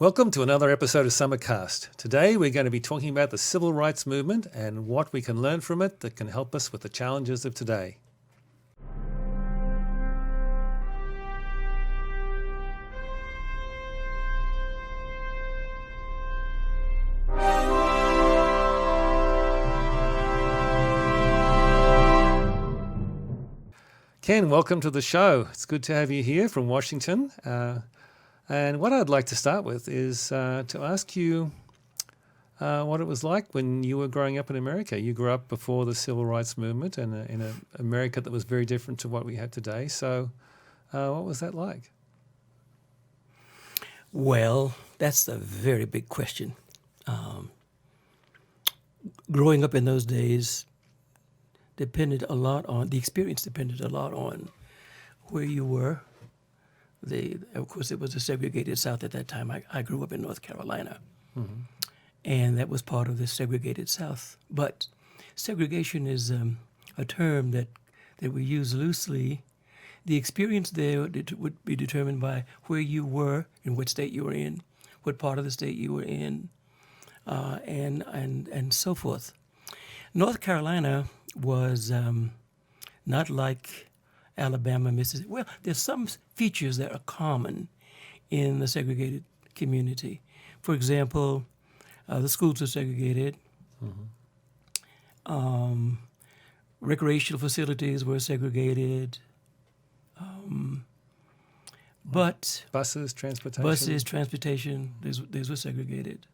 Welcome to another episode of SummitCast. Today we're going to be talking about the civil rights movement and what we can learn from it that can help us with the challenges of today. Ken, welcome to the show. It's good to have you here from Washington. And what I'd like to start with is to ask you what it was like when you were growing up in America. You grew up before the civil rights movement and in an America that was very different to what we have today. So what was that like? Well, that's a very big question. Growing up in those days depended a lot on, the experience depended a lot on where you were. Of course, it was a segregated South at that time. I grew up in North Carolina, and that was part of the segregated South. But segregation is a term that we use loosely. The experience there would be determined by where you were, in what state you were in, what part of the state you were in, and so forth. North Carolina was not like Alabama, Mississippi. Well, there's some features that are common in the segregated community. For example, the schools are segregated. Recreational facilities were segregated. But Buses, transportation? These were segregated.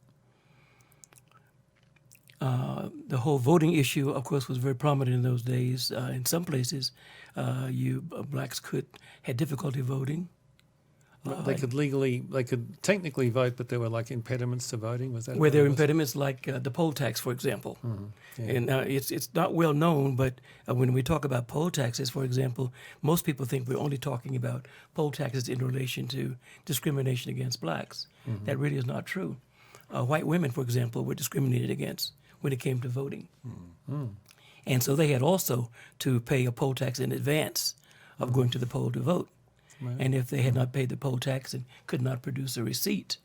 The whole voting issue, of course, was very prominent in those days. In some places, blacks had difficulty voting. They could technically vote, but there were like impediments to voting. Was that where there were impediments like the poll tax, for example? Yeah. And it's not well known, but when we talk about poll taxes, for example, most people think we're only talking about poll taxes in relation to discrimination against blacks. That really is not true. White women, for example, were discriminated against when it came to voting. And so they had also to pay a poll tax in advance of going to the poll to vote. Right. And if they had not paid the poll tax and could not produce a receipt,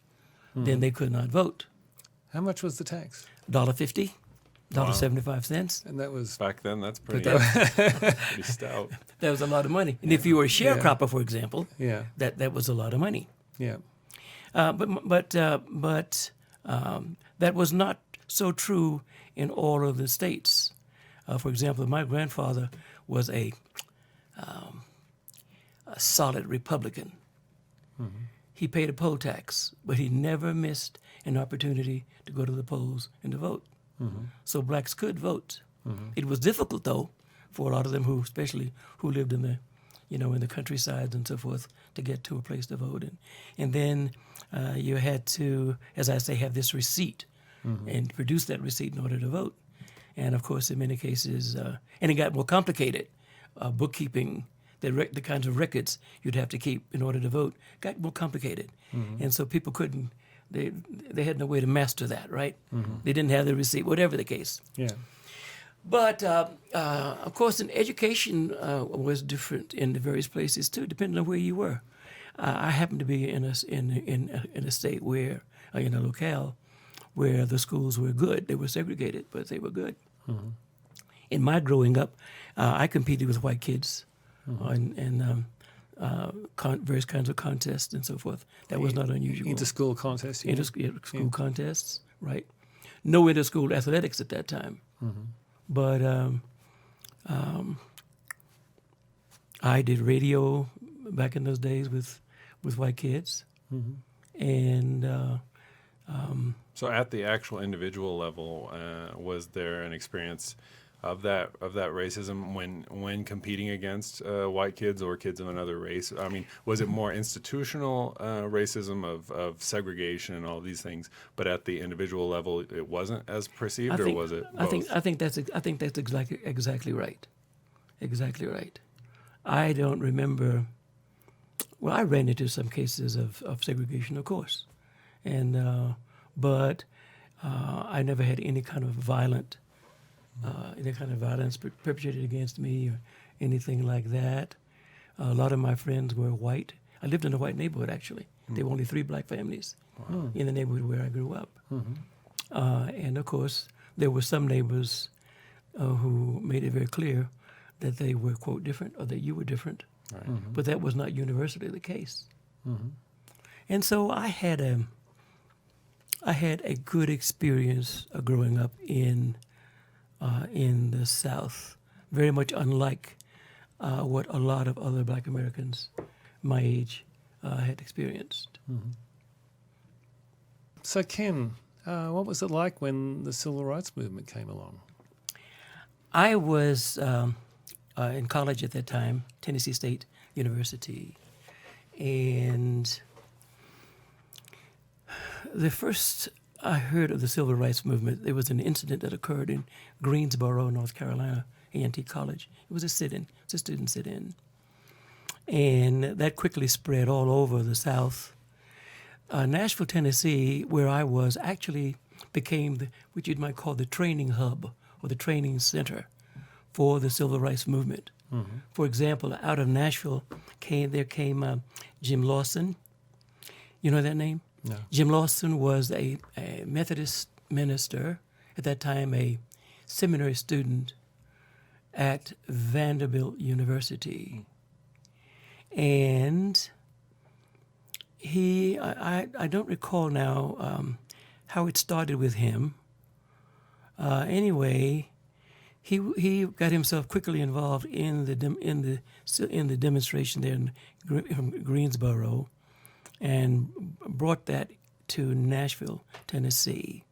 then they could not vote. How much was the tax? $1.50, $1.75. And that was... Back then, that's pretty, pretty stout. That was a lot of money. And if you were a sharecropper, for example, that was a lot of money. Yeah. But that was not so true in all of the states. For example, my grandfather was a solid Republican. He paid a poll tax, but he never missed an opportunity to go to the polls and to vote. So blacks could vote. It was difficult, though, for a lot of them especially who lived in the, in the countryside and so forth, to get to a place to vote. And then you had to, as I say, have this receipt and produce that receipt in order to vote. And of course, in many cases, and it got more complicated. Bookkeeping, the kinds of records you'd have to keep in order to vote got more complicated. And so people couldn't, they had no way to master that, right? They didn't have the receipt, whatever the case. Yeah. But of course, in education was different in the various places too, depending on where you were. I happened to be in a state where, in a locale, where the schools were good. They were segregated, but they were good. In my growing up, I competed with white kids in various kinds of contests and so forth. That was not unusual. Inter-school contests? Inter-school contests, right. No inter-school athletics at that time. But I did radio back in those days with white kids. And... So at the actual individual level, was there an experience of that racism when competing against white kids or kids of another race? I mean, was it more institutional racism of segregation and all these things, but at the individual level it wasn't as perceived, or was it both? I think that's exactly right. Exactly right. I don't remember. Well, I ran into some cases of segregation, of course, and but I never had any kind of violence perpetrated against me or anything like that. A lot of my friends were white. I lived in a white neighborhood, actually, There were only 3 black families in the neighborhood where I grew up. And of course, there were some neighbors who made it very clear that they were, quote, different, or that you were different. Right. But that was not universally the case. And so I had a good experience growing up in the South, very much unlike what a lot of other black Americans my age had experienced. So, Ken, what was it like when the Civil Rights Movement came along? I was in college at that time, Tennessee State University, and the first I heard of the Civil Rights Movement, there was an incident that occurred in Greensboro, North Carolina, A&T College. It was a sit-in, it was a student sit-in. And that quickly spread all over the South. Nashville, Tennessee, where I was, actually became what you might call the training hub or the training center for the Civil Rights Movement. For example, out of Nashville came Jim Lawson. You know that name? No. Jim Lawson was a Methodist minister, at that time a seminary student at Vanderbilt University. And I don't recall now how it started with him. Anyway, he got himself quickly involved in the demonstration there in Greensboro, and brought that to Nashville, Tennessee.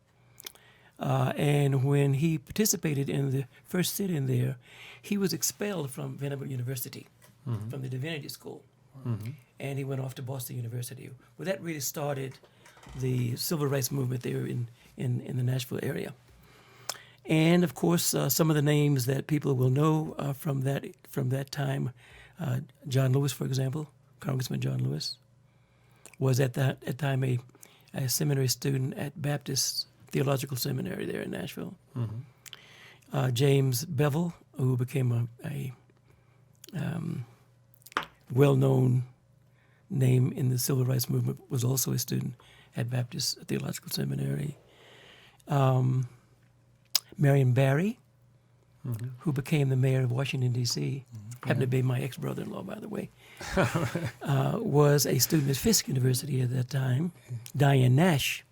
And when he participated in the first sit-in there, he was expelled from Vanderbilt University, from the Divinity School, and he went off to Boston University. Well, that really started the Civil Rights Movement there in the Nashville area. And of course, some of the names that people will know from that time, John Lewis, for example, Congressman John Lewis, was at that time a seminary student at Baptist Theological Seminary there in Nashville. James Bevel, who became a well-known name in the Civil Rights Movement, was also a student at Baptist Theological Seminary. Marion Barry, who became the mayor of Washington, D.C., happened to be my ex-brother-in-law, by the way, was a student at Fisk University at that time. Diane Nash.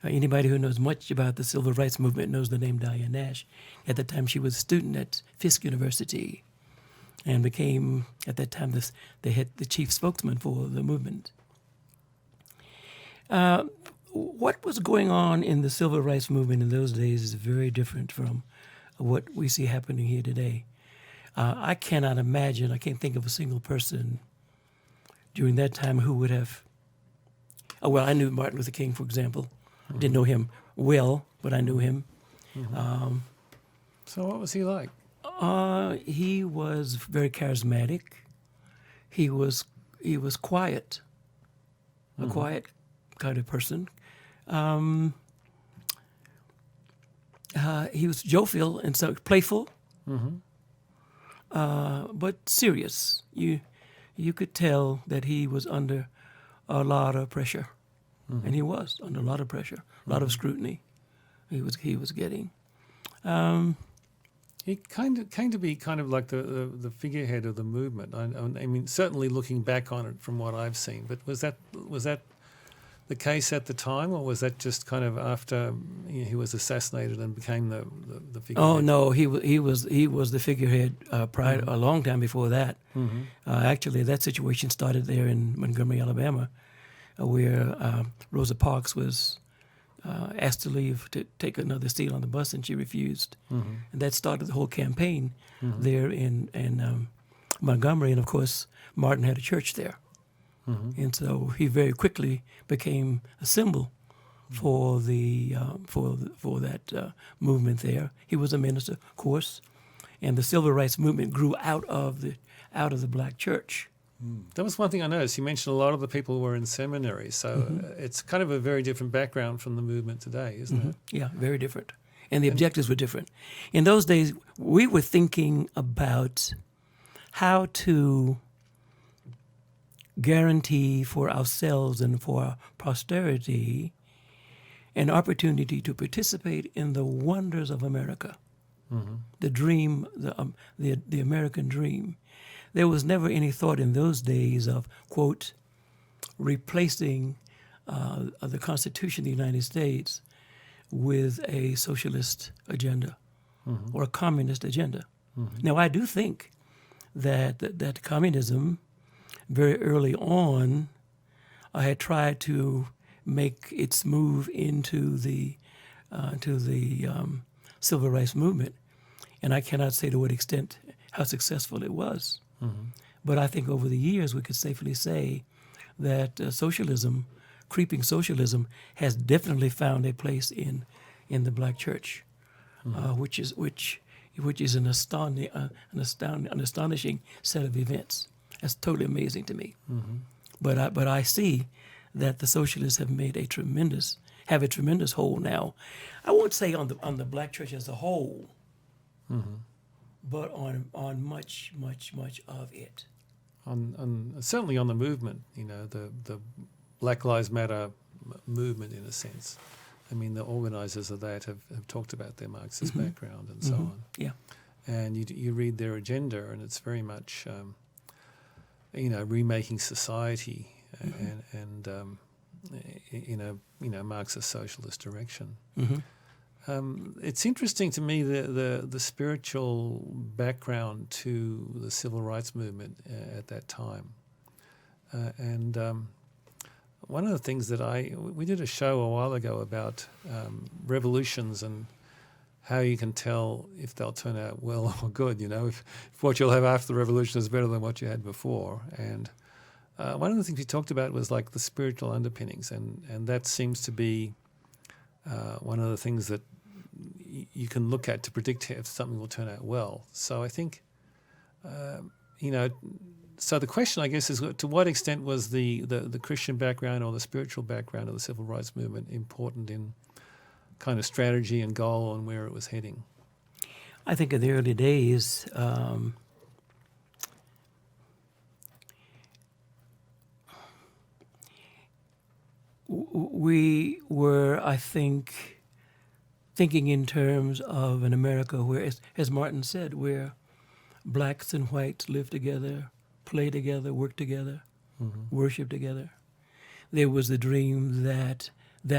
Anybody who knows much about the Civil Rights Movement knows the name Diane Nash. At that time, she was a student at Fisk University and became, at that time, the chief spokesman for the movement. What was going on in the Civil Rights Movement in those days is very different from what we see happening here today. I cannot imagine, I can't think of a single person during that time who would have, I knew Martin Luther King, for example. I didn't know him well, but I knew him. So what was he like? He was very charismatic. He was quiet, a quiet kind of person. He was jovial and so playful, but serious. You could tell that he was under a lot of pressure, and he was under a lot of pressure, a lot of scrutiny. He was getting. He came to be kind of like the figurehead of the movement. I mean, certainly looking back on it from what I've seen. But was that the case at the time, or was that just kind of after he was assassinated and became the figurehead? Oh no, he was the figurehead prior a long time before that. Actually, that situation started there in Montgomery, Alabama, where Rosa Parks was asked to leave to take another seat on the bus, and she refused, and that started the whole campaign there in Montgomery. And of course, Martin had a church there. And so he very quickly became a symbol for for that movement there. He was a minister, of course, and the Civil Rights Movement grew out of the black church. That was one thing I noticed. You mentioned a lot of the people were in seminary, so it's kind of a very different background from the movement today, isn't it? Yeah, very different. And the objectives were different. In those days, we were thinking about how to guarantee for ourselves and for our posterity an opportunity to participate in the wonders of America, the dream, the American dream. There was never any thought in those days of, quote, replacing the Constitution of the United States with a socialist agenda or a communist agenda. Now, I do think that communism very early on had tried to make its move into the civil rights movement, and I cannot say to what extent how successful it was. But I think over the years we could safely say that socialism, creeping socialism, has definitely found a place in the black church, which is an astonishing set of events. That's totally amazing to me. But I see that the socialists have made a tremendous hold now. I won't say on the black church as a whole, but on much of it. On certainly on the movement, the Black Lives Matter movement, in a sense. I mean, the organisers of that have talked about their Marxist background and so on. Yeah. And you read their agenda, and it's very much, remaking society and in a Marxist socialist direction. It's interesting to me the spiritual background to the civil rights movement at that time, and one of the things that we did a show a while ago about revolutions and how you can tell if they'll turn out well or good. If what you'll have after the revolution is better than what you had before, and one of the things we talked about was like the spiritual underpinnings, and that seems to be one of the things that you can look at to predict if something will turn out well. So I think, so the question, I guess, is to what extent was the Christian background or the spiritual background of the civil rights movement important in kind of strategy and goal and where it was heading? I think in the early days, we were, I think, thinking in terms of an America where, as Martin said, where blacks and whites live together, play together, work together, worship together. There was the dream that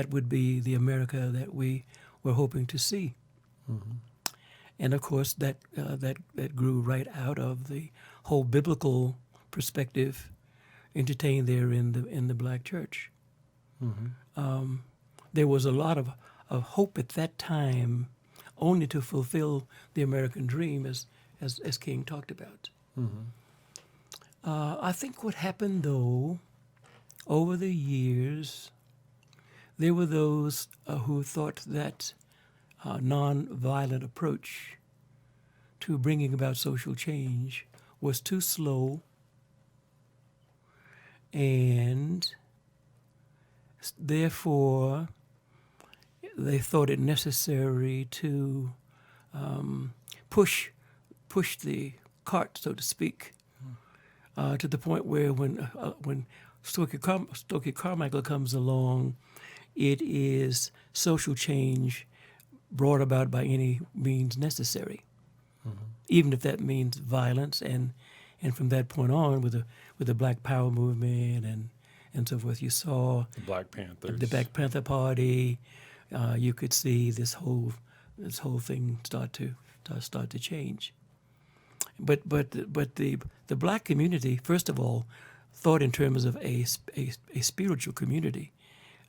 would be the America that we were hoping to see. And of course, that grew right out of the whole biblical perspective entertained there in the black church. There was a lot of hope at that time, only to fulfill the American dream, as King talked about. I think what happened, though, over the years, there were those who thought that nonviolent approach to bringing about social change was too slow, and therefore they thought it necessary to push the cart, so to speak, to the point where when Stokely Carmichael comes along, it is social change brought about by any means necessary, even if that means violence. And from that point on, with the Black Power movement and so forth, you saw the Black Panthers, the Black Panther Party. You could see this whole thing start to change. But the black community, first of all, thought in terms of a spiritual community,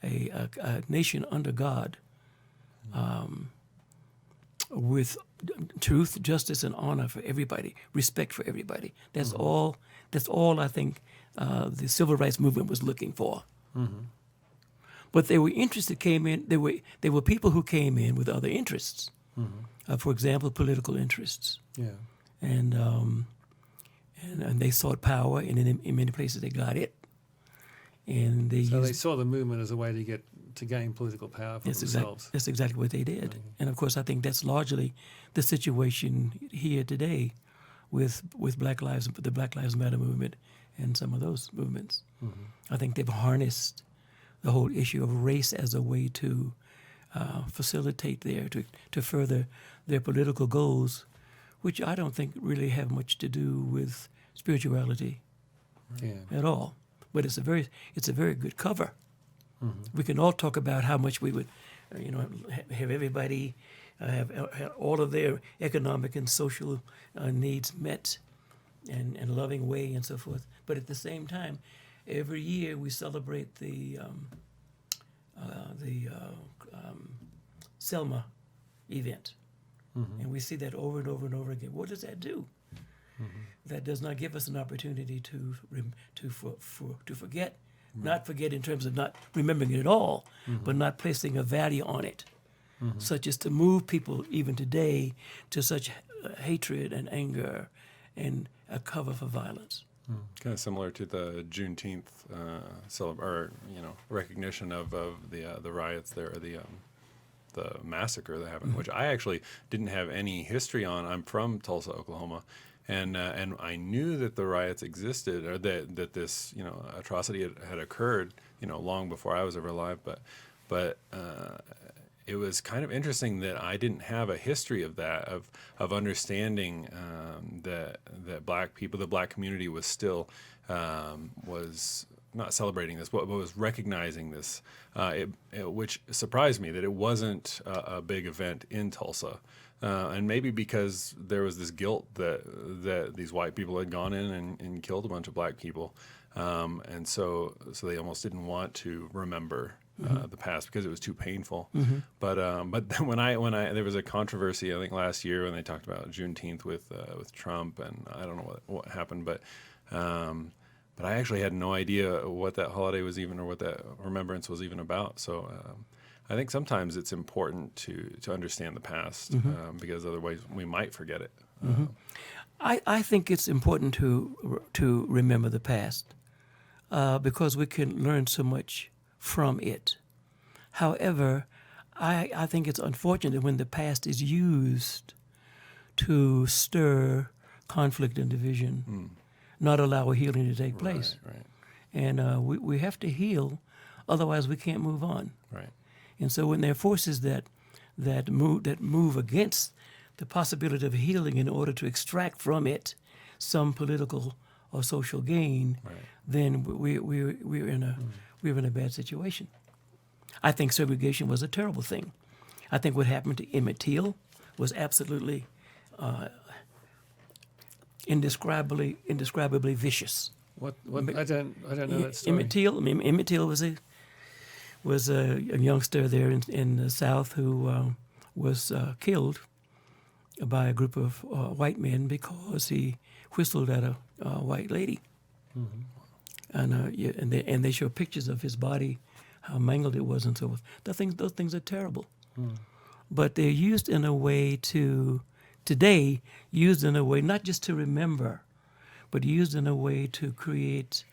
a nation under God, with truth, justice, and honor for everybody, respect for everybody. That's all. That's all I think the civil rights movement was looking for. But they were interested. There were people who came in with other interests. For example, political interests. Yeah. And they sought power, and in many places they got it. And they saw the movement as a way to gain political power for themselves. That's exactly what they did. And of course, I think that's largely the situation here today with the Black Lives Matter movement in some of those movements. I think they've harnessed the whole issue of race as a way to facilitate to further their political goals, which I don't think really have much to do with spirituality at all. But it's a very good cover. We can all talk about how much we would, have everybody have all of their economic and social needs met in a loving way and so forth. But at the same time, every year we celebrate the Selma event, and we see that over and over and over again. What does that do? That does not give us an opportunity to forget, not forget in terms of not remembering it at all, but not placing a value on it, such as to move people even today to such hatred and anger and a cover for violence. Kind of similar to the Juneteenth recognition of the riots there, the massacre that happened, which I actually didn't have any history on. I'm from Tulsa, Oklahoma, and I knew that the riots existed, or that this atrocity had occurred long before I was ever alive. But it was kind of interesting that I didn't have a history of that, of understanding that black people, the black community was still was not celebrating this, but was recognizing this, which surprised me that it wasn't a big event in Tulsa. And maybe because there was this guilt that these white people had gone in and killed a bunch of black people, and so they almost didn't want to remember the past because it was too painful. But then when I there was a controversy, I think last year, when they talked about Juneteenth with Trump, and I don't know what happened, but I actually had no idea what that holiday was even, or what that remembrance was even about. So I think sometimes it's important to understand the past, because otherwise we might forget it. I think it's important to remember the past because we can learn so much from it. However, I think it's unfortunate when the past is used to stir conflict and division, not allow a healing to take place. Right. And we have to heal, otherwise we can't move on. Right. And so when there are forces that move against the possibility of healing in order to extract from it some political or social gain, then we're in a bad situation. I think segregation was a terrible thing. I think what happened to Emmett Till was absolutely indescribably vicious. What I don't know that story. Emmett Till was a youngster there in the South who was killed by a group of white men because he whistled at a white lady. And they show pictures of his body, how mangled it was, and so forth. Those things are terrible. But they're used in a way not just to remember, but used in a way to create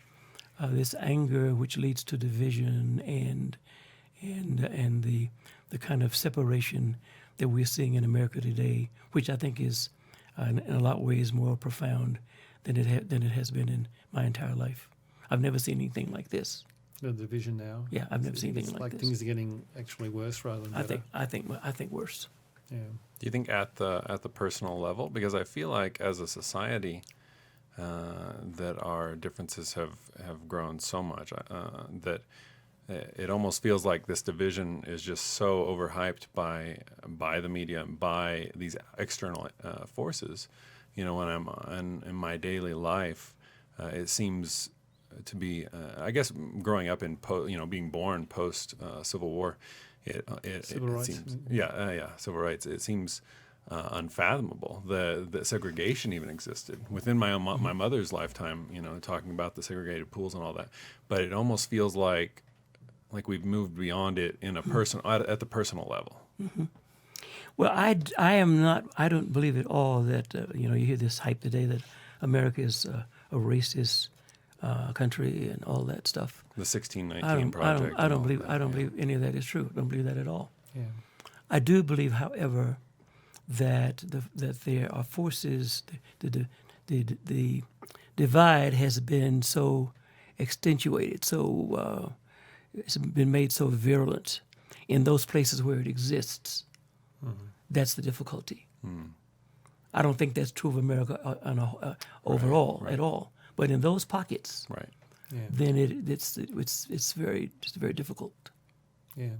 this anger which leads to division and the kind of separation that we're seeing in America today, which I think is in a lot of ways more profound than it has been in my entire life. I've never seen anything like this. The division now. Yeah, I've never seen anything like this. Things are getting actually worse rather than better. I think worse. Yeah. Do you think at the personal level? Because I feel like as a society that our differences have grown so much that it almost feels like this division is just so overhyped by the media and by these external forces. When I'm in my daily life, it seems to be, I guess, growing up in being born post Civil War, Civil rights. Seems, civil rights. It seems unfathomable that segregation even existed within my mother's lifetime. Talking about the segregated pools and all that, but it almost feels like we've moved beyond it in a at the personal level. Well, I am not. I don't believe at all that you hear this hype today that America is a racist country and all that stuff. The 1619 Project. I don't believe any of that is true. I don't believe that at all. Yeah. I do believe, however, that there are forces, the divide has been so extenuated, it's been made so virulent in those places where it exists. That's the difficulty. I don't think that's true of America overall at all. But in those pockets, Right. then it's very difficult. Yeah.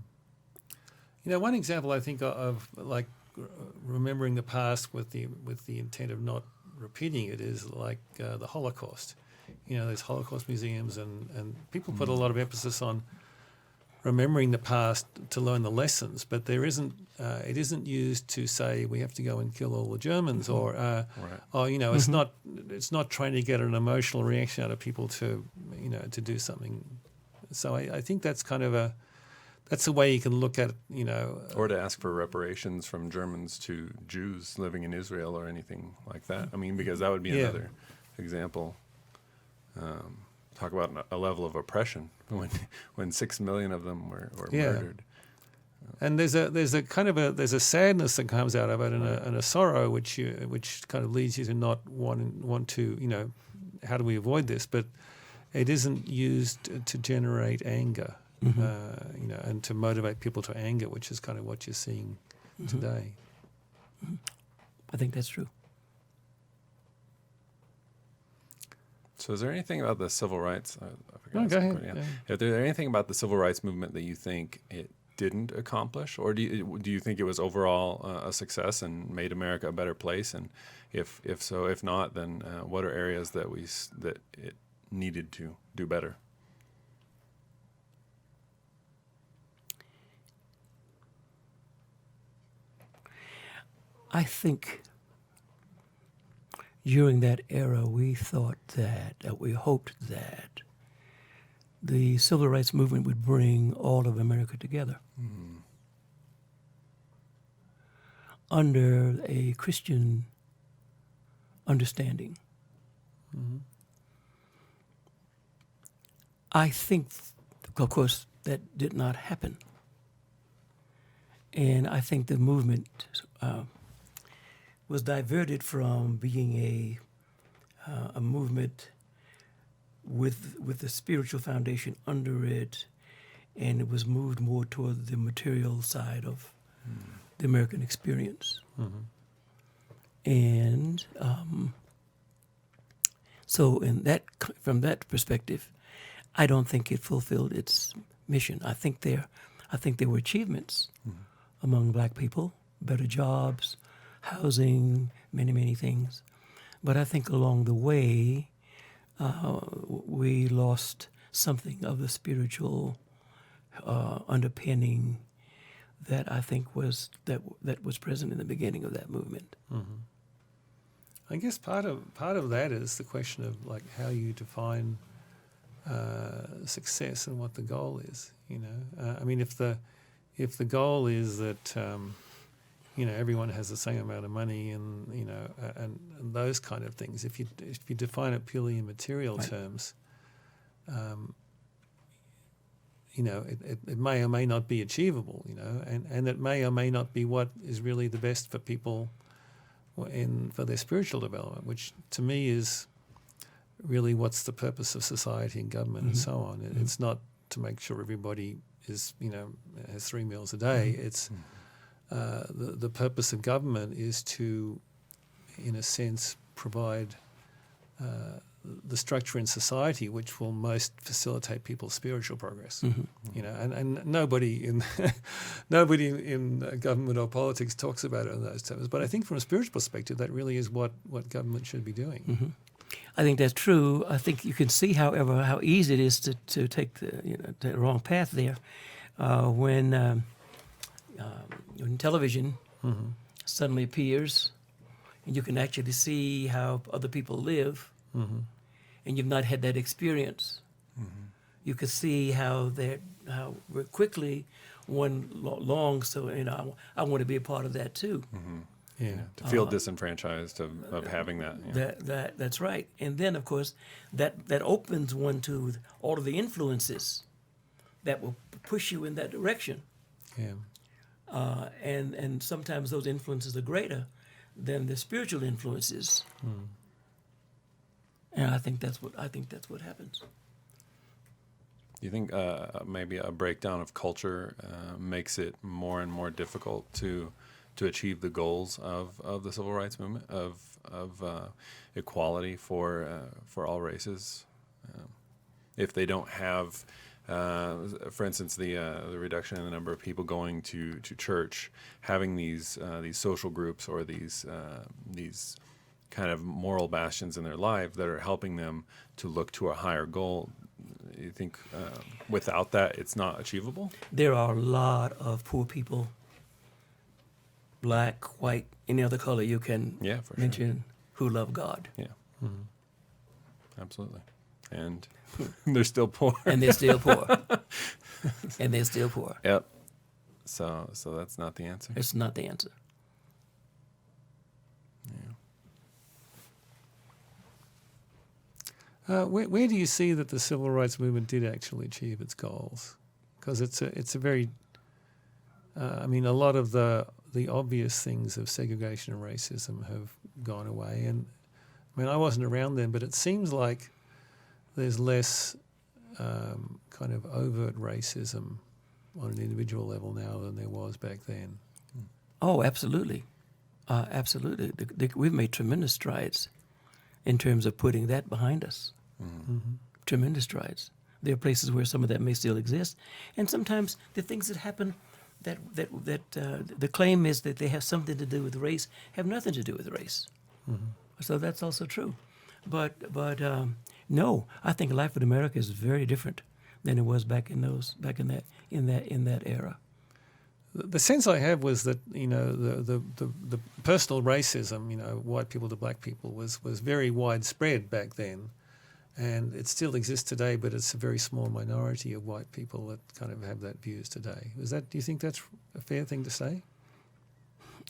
One example I think of like remembering the past with the intent of not repeating it is like the Holocaust. There's Holocaust museums and people put a lot of emphasis on remembering the past to learn the lessons, but there isn't. It isn't used to say we have to go and kill all the Germans, or it's not trying to get an emotional reaction out of people to do something. So I think that's kind of that's a way you can look at it, Or to ask for reparations from Germans to Jews living in Israel or anything like that. I mean, because that would be another example. Talk about a level of oppression when 6 million of them were murdered. And there's a kind of there's a sadness that comes out of it, and a sorrow which kind of leads you to not want to how do we avoid this? But it isn't used to generate anger. And to motivate people to anger, which is kind of what you're seeing today. I think that's true. So is there anything about the civil rights? No, go ahead. Yeah. Is there anything about the civil rights movement that you think it didn't accomplish? Or do you think it was overall a success and made America a better place? And if so, if not, then what are areas that it needed to do better? I think during that era, we hoped that the civil rights movement would bring all of America together under a Christian understanding. I think, of course, that did not happen. And I think the movement was diverted from being a movement with the spiritual foundation under it, and it was moved more toward the material side of the American experience. And so from that perspective, I don't think it fulfilled its mission. I think there were achievements among black people, better jobs, housing, many, many things. But I think along the way, we lost something of the spiritual underpinning that I think was present in the beginning of that movement. I guess part of that is the question of like how you define success and what the goal is. I mean, if the goal is that everyone has the same amount of money and and those kind of things. If you define it purely in material terms, it may or may not be achievable. And it may or may not be what is really the best for people for their spiritual development, which to me is really what's the purpose of society and government and so on. It's not to make sure everybody is has 3 meals a day. It's the purpose of government is to, in a sense, provide the structure in society which will most facilitate people's spiritual progress. And nobody in government or politics talks about it in those terms. But I think from a spiritual perspective, that really is what government should be doing. I think that's true. I think you can see, however, how easy it is to take the wrong path there when television suddenly appears, and you can actually see how other people live, and you've not had that experience. You can see how quickly one longs to, I want to be a part of that too. To feel disenfranchised of having that. That's right. And then, of course, that opens one to all of the influences that will push you in that direction. And sometimes those influences are greater than the spiritual influences. And I think that's what happens. You think maybe a breakdown of culture makes it more and more difficult to achieve the goals of the civil rights movement of equality for all races, if they don't have, for instance, the reduction in the number of people going to church, having these social groups or these kind of moral bastions in their life that are helping them to look to a higher goal. You think without that it's not achievable? There are a lot of poor people, black, white, any other color you can mention, who love God. Yeah, absolutely. And they're still poor. And they're still poor. And they're still poor. Yep. So that's not the answer. It's not the answer. Where do you see that the civil rights movement did actually achieve its goals? Because it's a very, I mean, a lot of the obvious things of segregation and racism have gone away. And I mean, I wasn't around then, but it seems like there's less kind of overt racism on an individual level now than there was back then. Oh, absolutely. Absolutely. We've made tremendous strides in terms of putting that behind us. Mm-hmm. Tremendous strides. There are places where some of that may still exist. And sometimes the things that happen that the claim is that they have something to do with race have nothing to do with race. Mm-hmm. So that's also true. But no, I think life in America is very different than it was back in that era. The sense I have was that, you know, the personal racism, you know, white people to black people was very widespread back then, and it still exists today, but it's a very small minority of white people that kind of have that views today. Do you think that's a fair thing to say?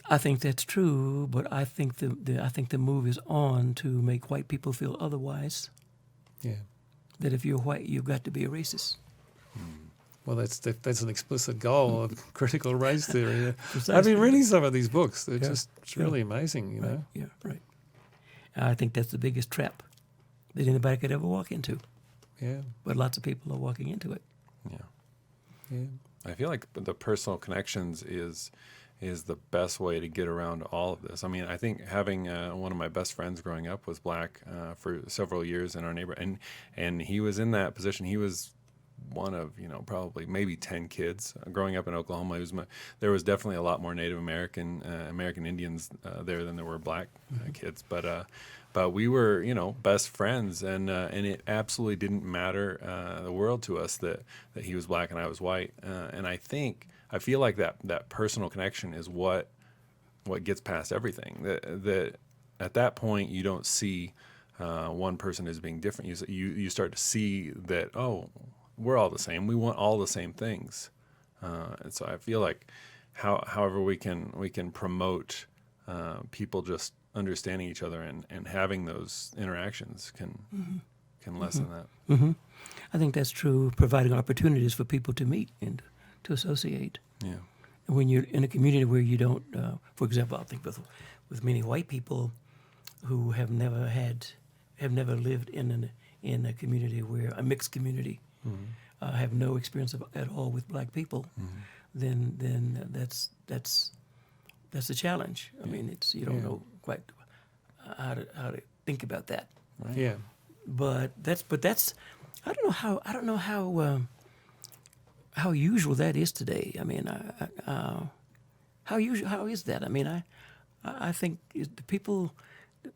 I think that's true, but I think the move is on to make white people feel otherwise. Yeah. That if you're white, you've got to be a racist. Well, that's an explicit goal of critical race theory. Precisely. I've been reading some of these books. They're it's really amazing, you know. Yeah, right. I think that's the biggest trap that anybody could ever walk into. Yeah. But lots of people are walking into it. Yeah. Yeah. I feel like the personal connections is the best way to get around all of this. I mean, I think having one of my best friends growing up was black for several years in our neighborhood, and he was in that position. He was one of, you know, probably maybe 10 kids growing up in Oklahoma. There was definitely a lot more Native American Indians there than there were black kids, but we were, you know, best friends, and it absolutely didn't matter the world to us that he was black and I was white, and I feel like that personal connection is what gets past everything. That at that point you don't see one person as being different. You start to see that, oh, we're all the same. We want all the same things, and so I feel like however we can promote people just understanding each other and having those interactions can lessen that. Mm-hmm. I think that's true. Providing opportunities for people to meet and to associate. Yeah. When you're in a community where you don't, for example, I think with many white people who have never lived in a community where a mixed community, have no experience at all with black people, then that's a challenge. I mean, you don't know quite how to think about that. Right. Yeah. But that's I don't know how usual that is today. I mean, how is that? I mean, I think the people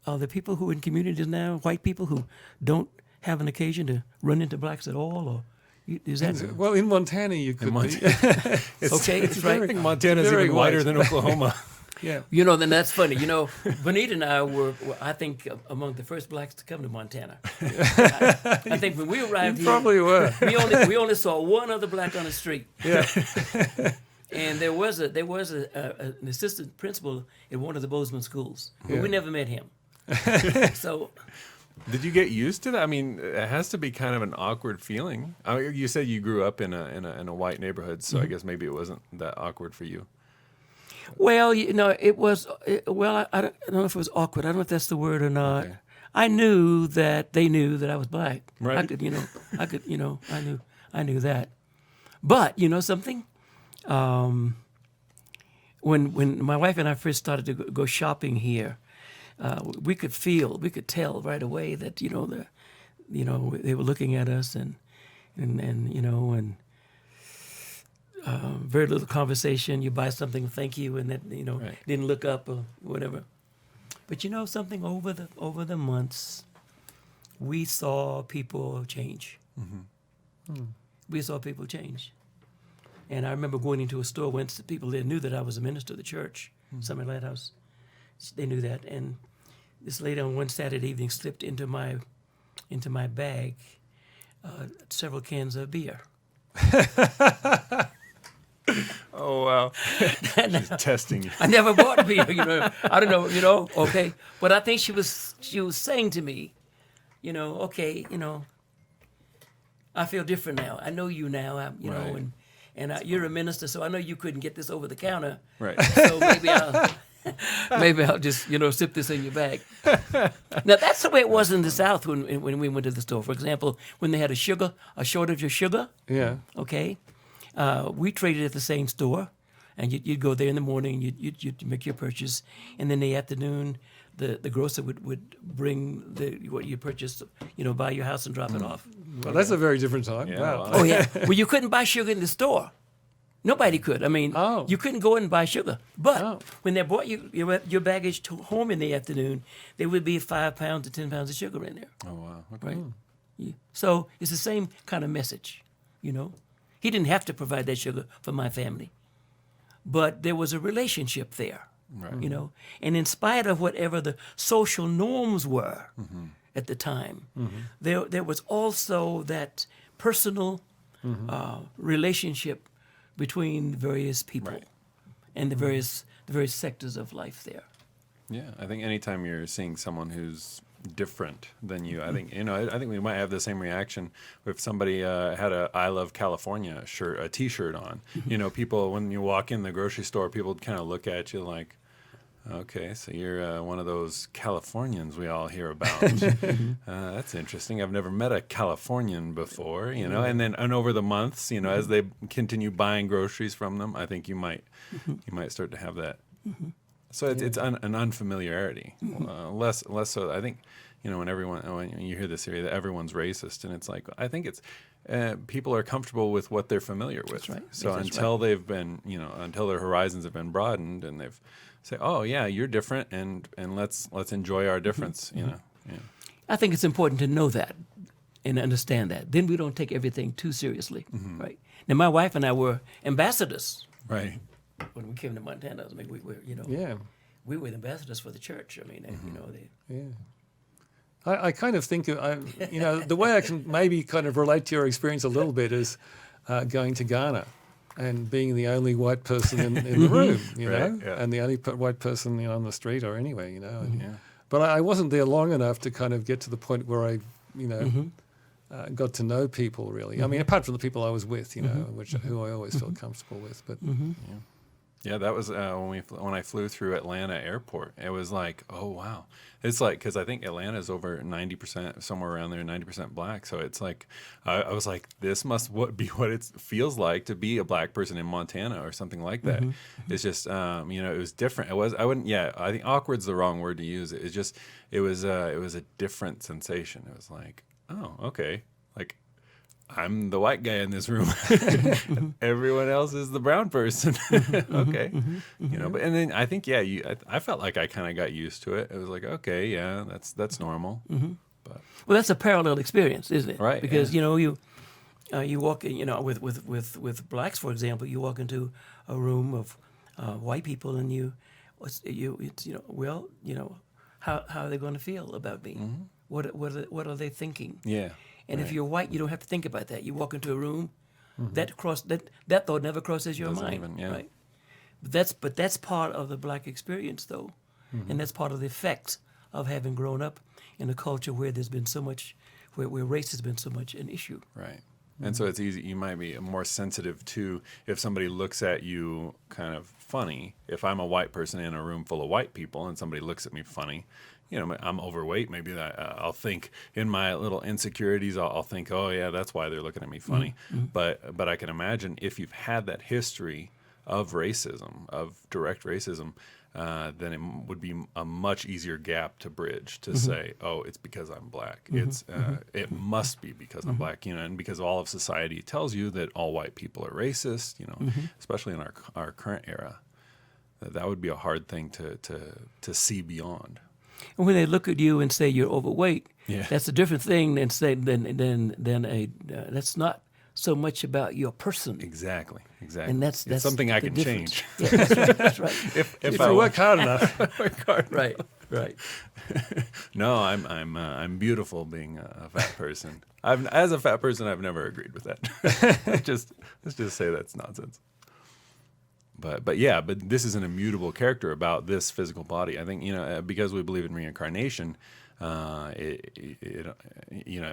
who are in communities now, white people who don't have an occasion to run into blacks at all, or is that? Well, in Montana you could be. Okay, that's right. I think Montana's very even whiter white. than Oklahoma. Yeah. You know, then that's funny. You know, Bonita and I were I think, among the first blacks to come to Montana. I think when we arrived You here, probably were. we only saw one other black on the street. Yeah. And there was an assistant principal at one of the Bozeman schools, but Yeah. we never met him. So, Did you get used to that? I mean, it has to be kind of an awkward feeling. I mean, you said you grew up in a white neighborhood, so I guess maybe it wasn't that awkward for you. well, you know, it was. I don't know if it was awkward. I don't know if that's the word or not. Okay. I knew that they knew that I was black. Right. I knew that. But you know something? When my wife and I first started to go shopping here, we could tell right away that they were looking at us and very little conversation. You buy something, thank you, and then Right. didn't look up or whatever. But you know something? Over the months, we saw people change. We saw people change. And I remember going into a store once. The people there knew that I was a minister of the church, Summit Lighthouse. They knew that. And this lady on one Saturday evening slipped into my bag several cans of beer. Oh wow! She's testing you. I never bought beer, I don't know, okay. But I think she was saying to me, okay, I feel different now. I know you now, Right. and you're a minister, so I know you couldn't get this over the counter. Right. So maybe I'll just sip this in your bag. Now that's the way it was in the South when we went to the store. For example, when they had a shortage of sugar. Yeah. Okay, we traded at the same store, and you'd go there in the morning, you'd make your purchase, and then in the afternoon, the grocer would bring what you purchased, by your house and drop it off. Well, that's a very different time. Yeah, Wow. well, Oh yeah, well you couldn't buy sugar in the store. Nobody could. I mean, Oh. you couldn't go in and buy sugar. But Oh. when they brought your baggage to home in the afternoon, there would be 5 pounds to 10 pounds of sugar in there. Oh wow. Okay. Right. Yeah. So it's the same kind of message, He didn't have to provide that sugar for my family, but there was a relationship there, Right. And in spite of whatever the social norms were at the time, there was also that personal relationship between various people Right. and the various sectors of life there. Yeah, I think anytime you're seeing someone who's different than you, I think I think we might have the same reaction if somebody had a "I Love California" shirt, a T-shirt on. People when you walk in the grocery store, people kind of look at you like, "Okay, so you're one of those Californians we all hear about." That's interesting. I've never met a Californian before, And then over the months, as they continue buying groceries from them, I think you might start to have that. So it's an unfamiliarity, less so. I think when you hear this theory that everyone's racist, and it's like I think it's people are comfortable with what they're familiar with. That's right. So That's until right. they've been until their horizons have been broadened and they've say, oh yeah, you're different, and let's enjoy our difference. Yeah. I think it's important to know that and understand that. Then we don't take everything too seriously, right? Now, my wife and I were ambassadors Right. when we came to Montana. I mean, we were, Yeah. we were the ambassadors for the church. I mean, Yeah. I kind of think, the way I can maybe kind of relate to your experience a little bit is going to Ghana and being the only white person in the room, Right, yeah. and the only white person on the street or anywhere, and- Yeah. But I wasn't there long enough to kind of get to the point where I, got to know people really. I mean, apart from the people I was with, who I always felt comfortable with. But Yeah, that was when I flew through Atlanta Airport. It was like, oh wow, it's like because I think Atlanta is over 90%, somewhere around there, 90% black. So it's like I was like, this must be what it feels like to be a black person in Montana or something like that. It's just it was different. I think awkward's the wrong word to use. It was a different sensation. It was like, oh okay, like I'm the white guy in this room. Everyone else is the brown person. Okay. But and then I think, I felt like I kind of got used to it. It was like, okay, yeah, that's normal. But well, that's a parallel experience, isn't it? Right, Because yeah. you walk in, with blacks, for example, you walk into a room of white people, and how are they going to feel about me? What are they thinking? yeah. And if right. you're white, you don't have to think about that. You walk into a room, that thought never crosses your Doesn't mind, even, yeah. right? But that's part of the black experience, though, and that's part of the effect of having grown up in a culture where there's been so much, where race has been so much an issue. Right. And so it's easy. You might be more sensitive to if somebody looks at you kind of funny. If I'm a white person in a room full of white people and somebody looks at me funny, I'm overweight. Maybe that I'll think in my little insecurities, I'll think, oh yeah, that's why they're looking at me funny. But I can imagine if you've had that history of racism, of direct racism, then it would be a much easier gap to bridge to say, oh, it's because I'm black. It must be because I'm black, and because all of society tells you that all white people are racist, especially in our current era, that would be a hard thing to see beyond. And when they look at you and say you're overweight, Yeah. that's a different thing than say that's not so much about your person. Exactly. And that's it's something I the can difference. change. Yeah, that's right. If I work hard enough. Right. No, I'm beautiful being a fat person. As a fat person, I've never agreed with that. Let's just say that's nonsense. But this is an immutable character about this physical body. I think because we believe in reincarnation, it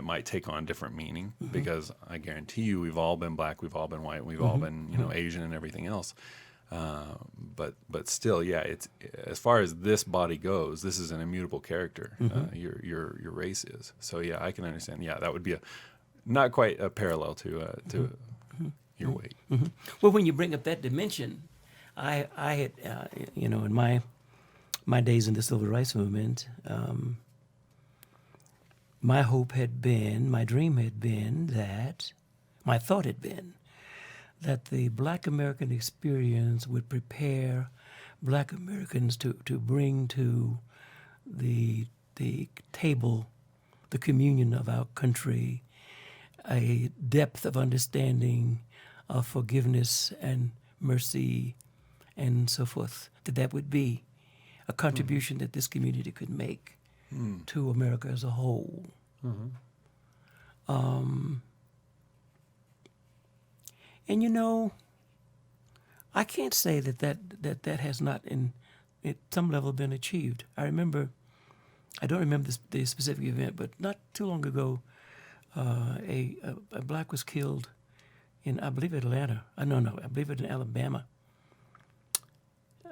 might take on different meaning because I guarantee you we've all been black, we've all been white, we've all been Asian and everything else. But still, it's as far as this body goes, this is an immutable character. Your race is. So I can understand. Yeah, that would be not quite a parallel to your weight. Well, when you bring up that dimension, I had in my days in the civil rights movement, my hope had been, my dream had been my thought had been that the Black American experience would prepare Black Americans to bring to the table, the communion of our country, a depth of understanding of forgiveness and mercy and so forth, that would be a contribution that this community could make to America as a whole. And I can't say that has not at some level been achieved. I don't remember the specific event, but not too long ago, a black was killed in, I believe, Atlanta. I believe it in Alabama.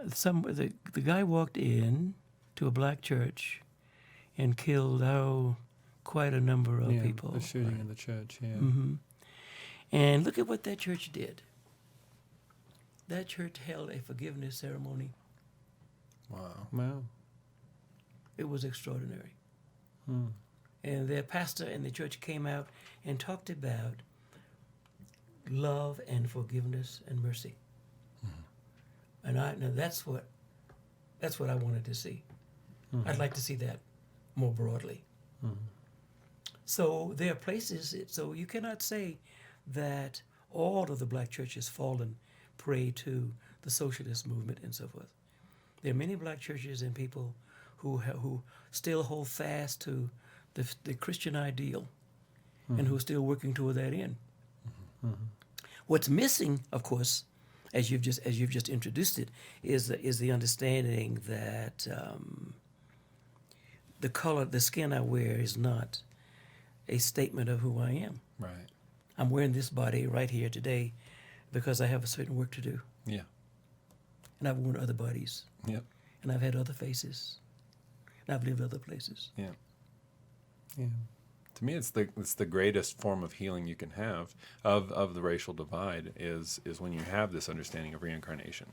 The guy walked in to a black church and killed quite a number of people. The shooting in the church. Yeah. And look at what that church did. That church held a forgiveness ceremony. Wow. It was extraordinary. And their pastor and the church came out and talked about love and forgiveness and mercy. And that's what I wanted to see. I'd like to see that more broadly. So there are places, so you cannot say that all of the black churches fallen prey to the socialist movement and so forth. There are many black churches and people who still hold fast to the Christian ideal and who are still working toward that end. What's missing, of course, as you've just introduced it, is the understanding that the color, the skin I wear is not a statement of who I am. Right. I'm wearing this body right here today because I have a certain work to do. Yeah. And I've worn other bodies. Yep. And I've had other faces. And I've lived other places. Yeah. To me, it's the greatest form of healing you can have of the racial divide is when you have this understanding of reincarnation.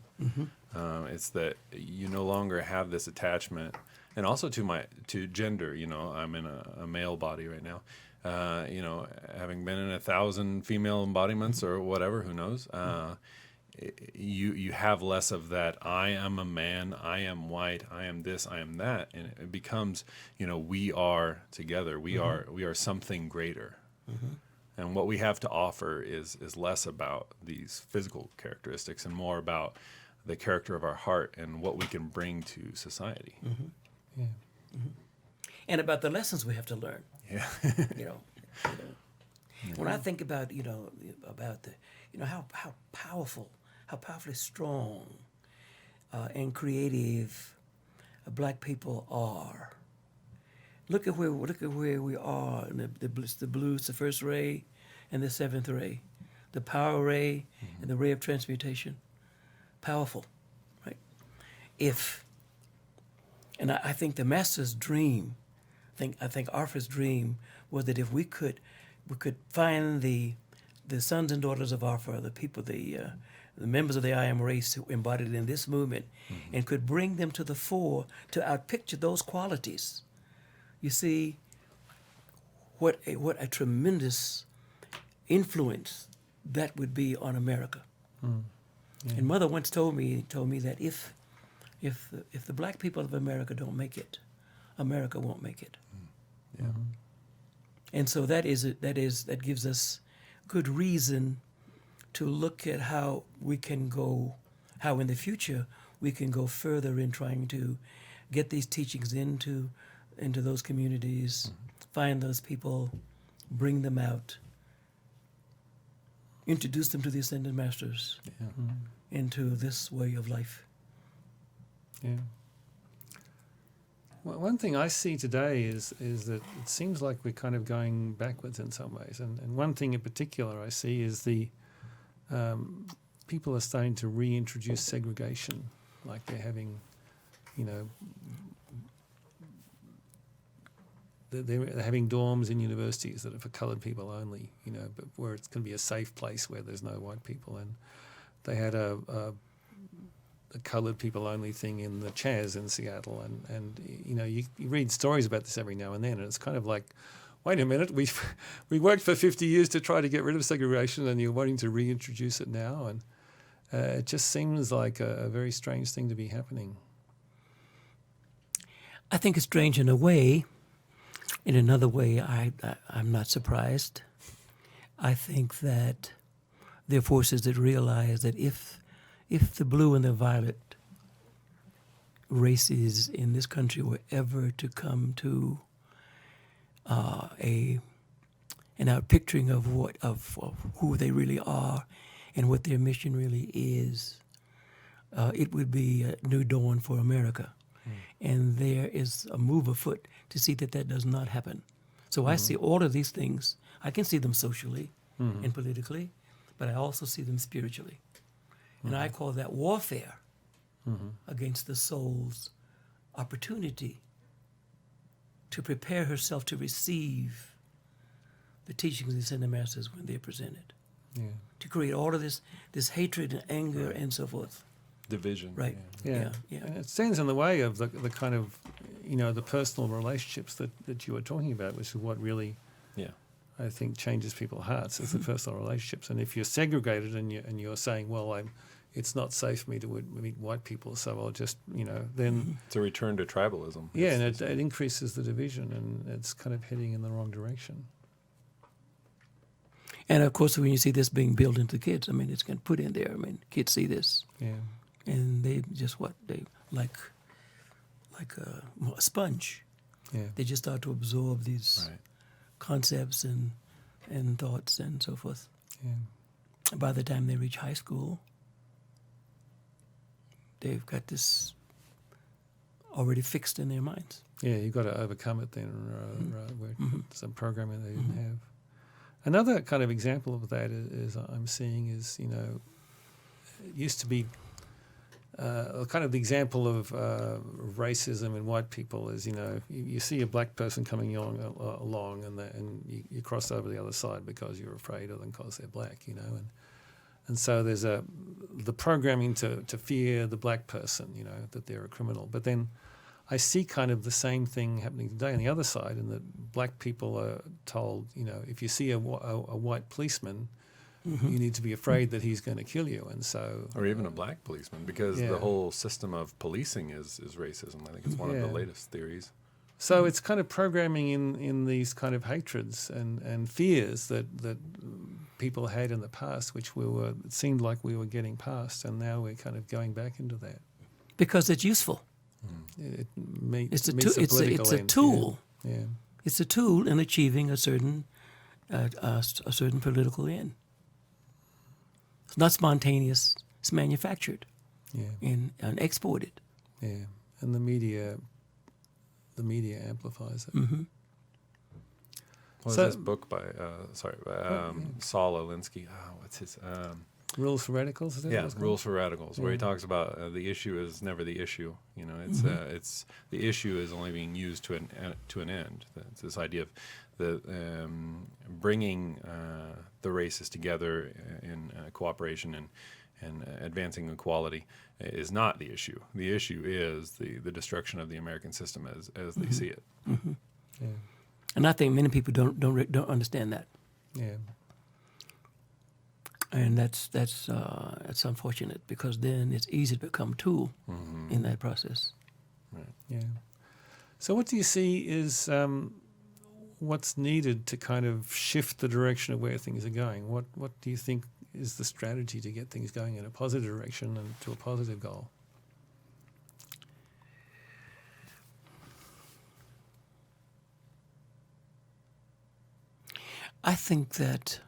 It's that you no longer have this attachment, and also to gender. I'm in a male body right now. Having been in 1,000 female embodiments or whatever, who knows? You have less of that. I am a man. I am white. I am this. I am that, and it becomes, we are together. We are something greater, and what we have to offer is less about these physical characteristics and more about the character of our heart and what we can bring to society. And about the lessons we have to learn. Yeah. When I think about about how powerfully strong and creative black people are. Look at where we are in the blues, the first ray and the seventh ray, the power ray and the ray of transmutation. Powerful, right? And I think the master's dream, I think Arthur's dream was that if we could find the sons and daughters of Arthur, the people, the members of the I Am race who embodied in this movement, and could bring them to the fore to outpicture those qualities. You see, what a tremendous influence that would be on America. Yeah. And Mother once told me that if the black people of America don't make it, America won't make it. Yeah. And so that gives us good reason to look at how in the future we can go further in trying to get these teachings into those communities, find those people, bring them out, introduce them to the Ascended Masters into this way of life. Yeah. Well, one thing I see today is that it seems like we're kind of going backwards in some ways. And one thing in particular I see is the people are starting to reintroduce segregation, like they're having, they're having dorms in universities that are for coloured people only, but where it's going to be a safe place where there's no white people. And they had a coloured people only thing in the Chaz in Seattle, and you read stories about this every now and then, and it's kind of like, wait a minute, we worked for 50 years to try to get rid of segregation, and you're wanting to reintroduce it now, and it just seems like a very strange thing to be happening. I think it's strange in a way. In another way, I'm not surprised. I think that there are forces that realize that if the blue and the violet races in this country were ever to come to an outpicturing of who they really are and what their mission really is, it would be a new dawn for America. And there is a move afoot to see that does not happen. So I see all of these things. I can see them socially and politically, but I also see them spiritually. And I call that warfare against the soul's opportunity to prepare herself to receive the teachings of the Ascended Masters when they're presented. Yeah. To create all of this hatred and anger and so forth. Division. Right. Yeah. And it stands in the way of the kind of, the personal relationships that you were talking about, which is what really, I think, changes people's hearts, is the personal relationships. And if you're segregated and you're saying, well, it's not safe for me to meet white people, so I'll just, then... It's a return to tribalism. Yeah, and it increases the division, and it's kind of heading in the wrong direction. And, of course, when you see this being built into kids, it's going to put in there. Kids see this. Yeah. And they just they like a sponge. Yeah. They just start to absorb these concepts and thoughts and so forth. Yeah. By the time they reach high school, they've got this already fixed in their minds. Yeah, you've got to overcome it then, where some programming they didn't have. Another kind of example of that is I'm seeing is, it used to be kind of the example of racism in white people is, you see a black person coming along and you cross over the other side because you're afraid of them because they're black, and so there's the programming to fear the black person, that they're a criminal. But then I see kind of the same thing happening today on the other side, in that black people are told, if you see a white policeman, you need to be afraid that he's going to kill you, and so... Or even a black policeman, because the whole system of policing is racism. I think it's one of the latest theories. So it's kind of programming in these kind of hatreds and fears that people had in the past, which it seemed like we were getting past, and now we're kind of going back into that. Because it's useful. It's a tool. Yeah. It's a tool in achieving a certain political end. It's not spontaneous. It's manufactured. Yeah. And exported. Yeah. And the media amplifies it. Mm-hmm. What was this book by Saul Alinsky? What's his Rules for Radicals, is that what Yeah, it's called? Rules for Radicals, where he talks about the issue is never the issue. You know, it's the issue is only being used to an end. It's this idea of the bringing the races together in cooperation and advancing equality is not the issue. The issue is the destruction of the American system as they see it. Mm-hmm. Yeah. And I think many people don't understand that, Yeah. and that's unfortunate, because then it's easy to become a tool in that process. Yeah. So what do you see is what's needed to kind of shift the direction of where things are going? What do you think is the strategy to get things going in a positive direction and to a positive goal? I think that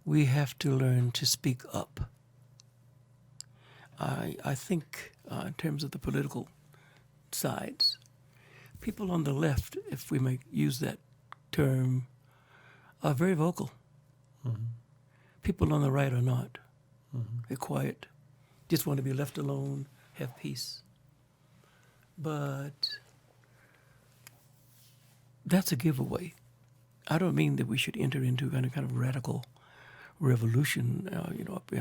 we have to learn to speak up. I think in terms of the political sides, people on the left, if we may use that term, are very vocal. People on the right are not. They're quiet, just want to be left alone, have peace. But that's a giveaway. I don't mean that we should enter into kind of radical revolution,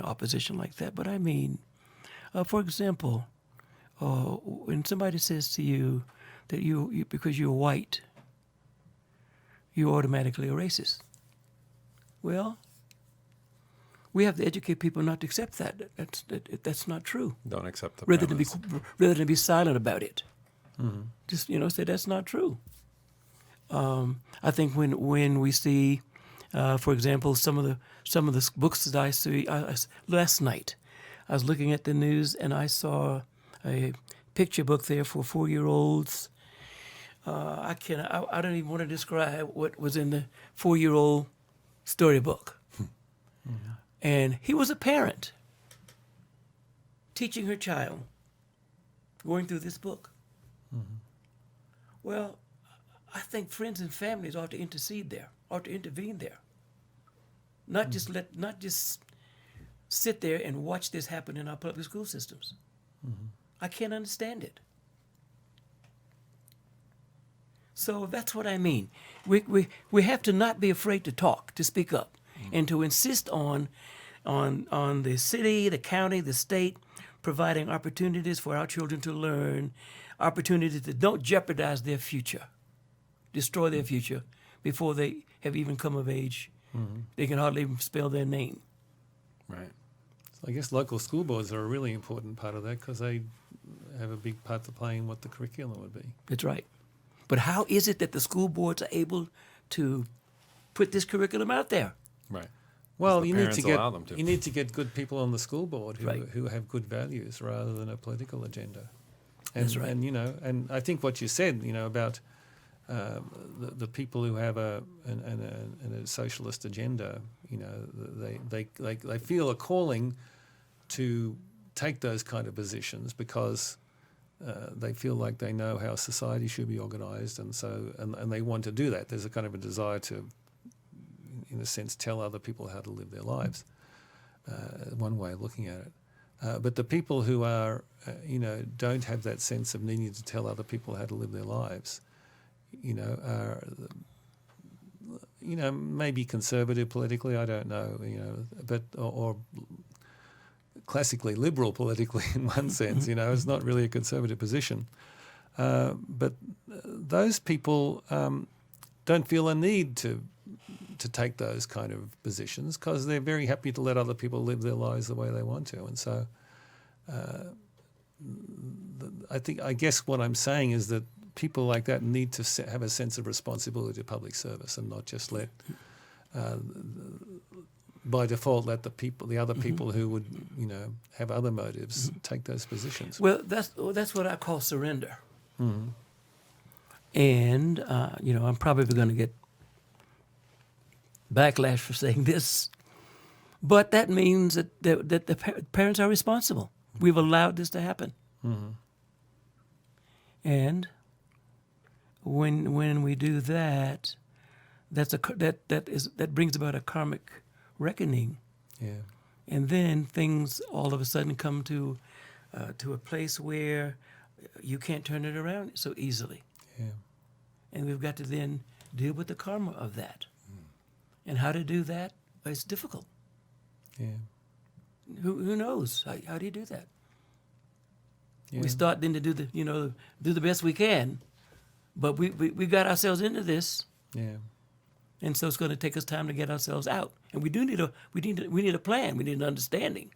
opposition like that. But I mean, for example, when somebody says to you that you because you're white, you're automatically a racist. Well, we have to educate people not to accept that. That's not true. Don't accept the Rather premise. than be silent about it. Just say that's not true. I think when we see, for example, some of the books that I see, last night, I was looking at the news and I saw a picture book there for 4-year-olds. I don't even want to describe what was in the 4-year-old storybook. And he was a parent teaching her child, going through this book. Well, I think friends and families ought to intervene there. Not just sit there and watch this happen in our public school systems. I can't understand it. So that's what I mean. We have to not be afraid to talk, to speak up, and to insist on the city, the county, the state providing opportunities for our children to learn, opportunities that don't jeopardize their future, destroy their future before they have even come of age. They can hardly even spell their name. Right. So I guess local school boards are a really important part of that because they have a big part to play in what the curriculum would be. That's right. But how is it that the school boards are able to put this curriculum out there? Right. Well, the you need allow them to. you need to get good people on the school board who Right. who have good values rather than a political agenda. And, That's right. And I think what you said, about the people who have a socialist agenda, they feel a calling to take those kind of positions because they feel like they know how society should be organised, and they want to do that. There's a kind of a desire to, in a sense, tell other people how to live their lives. One way of looking at it. But the people who are, don't have that sense of needing to tell other people how to live their lives, are, maybe conservative politically, I don't know, but or classically liberal politically in one sense, it's not really a conservative position. But those people don't feel a need to take those kind of positions because they're very happy to let other people live their lives the way they want to. And so I guess what I'm saying is that people like that need to have a sense of responsibility to public service and not just let, by default, let the other people who would, have other motives take those positions. Well, that's what I call surrender. And, I'm probably going to get backlash for saying this, but that means that the parents are responsible. We've allowed this to happen. And when we do that, that brings about a karmic reckoning. Yeah. And then things all of a sudden come to a place where you can't turn it around so easily. Yeah. And we've got to then deal with the karma of that. And how to do that is difficult. Yeah. Who knows? How do you do that? Yeah. We start then to do the best we can, but we got ourselves into this, Yeah. and so it's going to take us time to get ourselves out. And we need a plan. We need an understanding,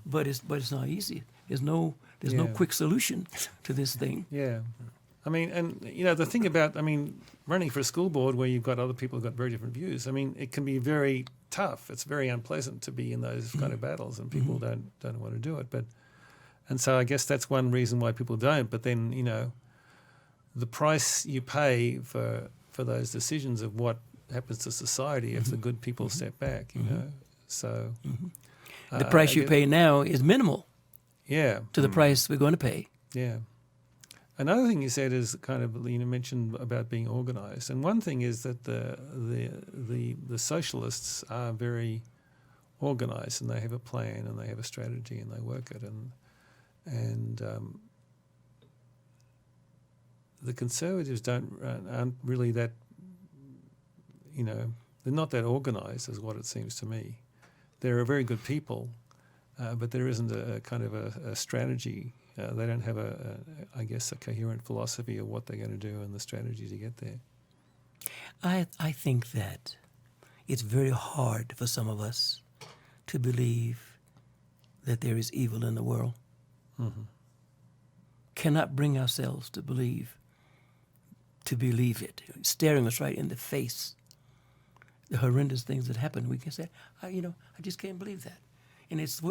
but it's not easy. There's no Yeah. quick solution to this thing. Yeah. I mean, and the thing about, running for a school board where you've got other people who've got very different views, it can be very tough. It's very unpleasant to be in those kind of battles, and people don't want to do it. And so I guess that's one reason why people don't. But then, the price you pay for those decisions of what happens to society if the good people step back, So The price you pay now is minimal yeah, to the price we're going to pay. yeah. Another thing you said is kind of mentioned about being organised, and one thing is that the socialists are very organised, and they have a plan, and they have a strategy, and they work it, and the conservatives aren't really that, they're not that organised, is what it seems to me. They're very good people, but there isn't a kind of a strategy. They don't have a coherent philosophy of what they're going to do and the strategy to get there. I think that it's very hard for some of us to believe that there is evil in the world. Mm-hmm. Cannot bring ourselves to believe it. Staring us right in the face, the horrendous things that happen, we can say, I just can't believe that. And it's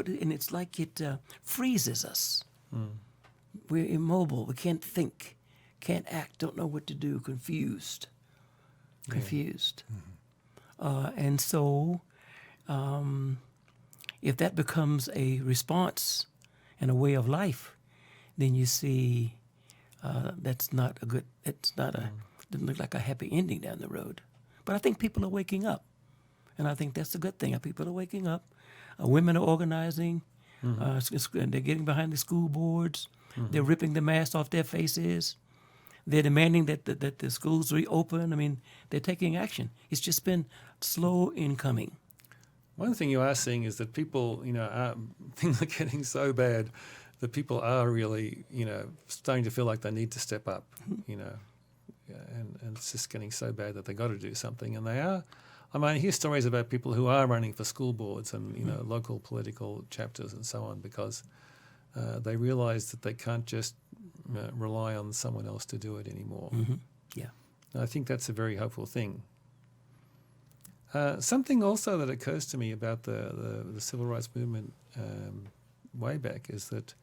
like it freezes us. We're immobile. We can't think, can't act, don't know what to do, confused. And so if that becomes a response and a way of life, then you see doesn't look like a happy ending down the road. But I think people are waking up, and I think that's a good thing. People are waking up. Women are organizing. They're getting behind the school boards. They're ripping the masks off their faces. They're demanding that the schools reopen. They're taking action. It's just been slow in coming. One thing you are seeing is that people, things are getting so bad that people are really, starting to feel like they need to step up, and it's just getting so bad that they got to do something. And they are. I hear stories about people who are running for school boards and local political chapters and so on because they realise that they can't just rely on someone else to do it anymore. Yeah, and I think that's a very hopeful thing. Something also that occurs to me about the civil rights movement way back is that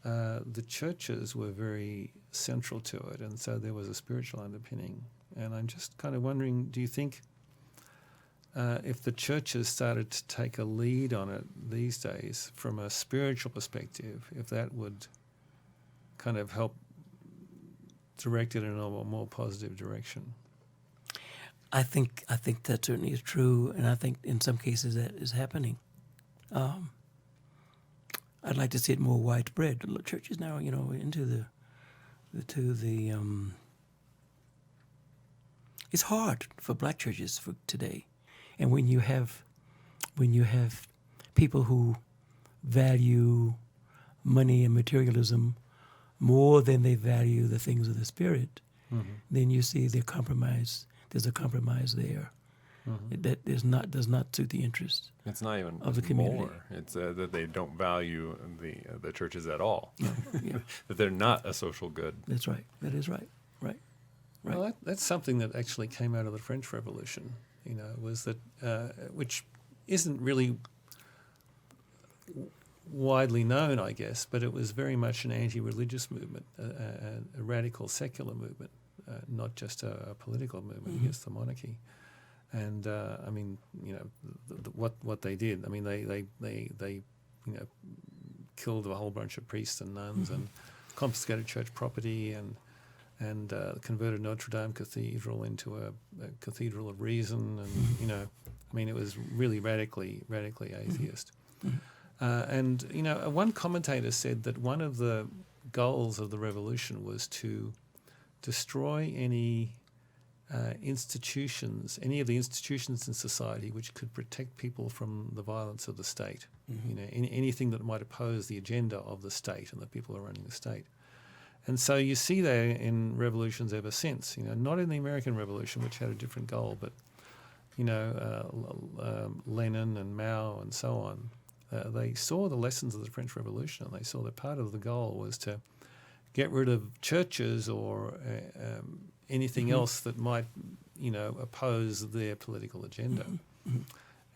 the churches were very central to it, and so there was a spiritual underpinning. And I'm just kind of wondering, do you think if the churches started to take a lead on it these days from a spiritual perspective, if that would kind of help direct it in a more positive direction? I think that certainly is true, and I think in some cases that is happening. I'd like to see it more widespread. Churches now, into the it's hard for black churches for today. And when you have people who value money and materialism more than they value the things of the spirit, then you see there's a compromise there that does not suit the interest. It's not even of the community. More. It's that they don't value the churches at all. Yeah. That they're not a social good. That's right. That is right. Right. Well, that's something that actually came out of the French Revolution. Was that which isn't really widely known, I guess, but it was very much an anti-religious movement, a radical secular movement, not just a political movement against the monarchy. And what they did. They killed a whole bunch of priests and nuns and confiscated church property and converted Notre Dame Cathedral into a cathedral of reason. And I mean, it was really radically atheist. And, one commentator said that one of the goals of the revolution was to destroy any institutions, any of the institutions in society which could protect people from the violence of the state. Anything that might oppose the agenda of the state and the people who are running the state. And so you see that in revolutions ever since, not in the American Revolution, which had a different goal, but, Lenin and Mao and so on, they saw the lessons of the French Revolution, and they saw that part of the goal was to get rid of churches or anything else that might, oppose their political agenda.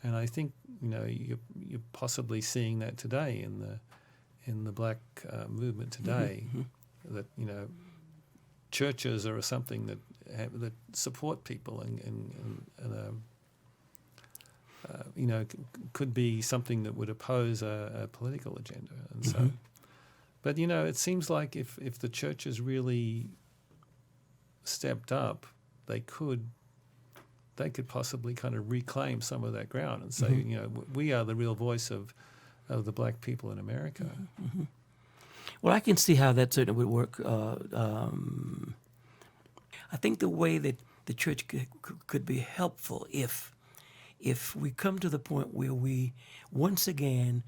And I think, you're possibly seeing that today in the black movement today, that churches are something that support people and could be something that would oppose a political agenda. And so, but it seems like if the churches really stepped up, they could possibly kind of reclaim some of that ground and say, we are the real voice of the black people in America. Well, I can see how that certainly would work. I think the way that the church could be helpful if we come to the point where we once again